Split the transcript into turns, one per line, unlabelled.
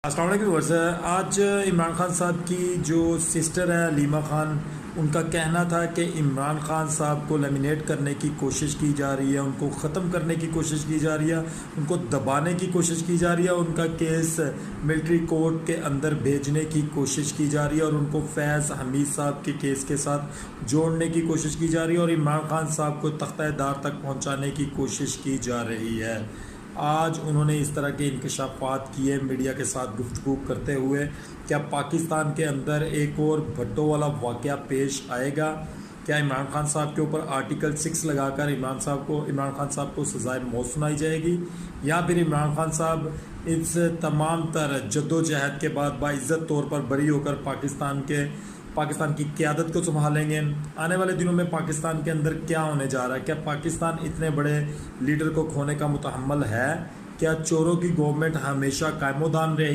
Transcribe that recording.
अस्सलाम वालेकुम व्यूअर्स। आज इमरान खान साहब की जो सिस्टर है हलीमा खान, उनका कहना था कि इमरान खान साहब को लेमिनेट करने की कोशिश की जा रही है, उनको ख़त्म करने की कोशिश की जा रही है, उनको दबाने की कोशिश की जा रही है, उनका केस मिलिट्री कोर्ट के अंदर भेजने की कोशिश की जा रही है और उनको फैज़ हमीद साहब के केस के साथ जोड़ने की कोशिश की जा रही है और इमरान खान साहब को तख्ता-ए-दार तक पहुँचाने की कोशिश की जा रही है। आज उन्होंने इस तरह के इंकशाफात किए मीडिया के साथ गुफ्तगू करते हुए। क्या पाकिस्तान के अंदर एक और भट्टो वाला वाक़या पेश आएगा? क्या इमरान खान साहब के ऊपर आर्टिकल 6 लगाकर इमरान खान साहब को सज़ाए मौत सुनाई जाएगी, या फिर इमरान खान साहब इस तमाम तर जद्दोजहद के बाद बाइज़्ज़त तौर पर बरी होकर पाकिस्तान की क़यादत को संभालेंगे? आने वाले दिनों में पाकिस्तान के अंदर क्या होने जा रहा है? क्या पाकिस्तान इतने बड़े लीडर को खोने का मुतहम्मल है? क्या चोरों की गवर्नमेंट हमेशा कायमोदान रहेगी?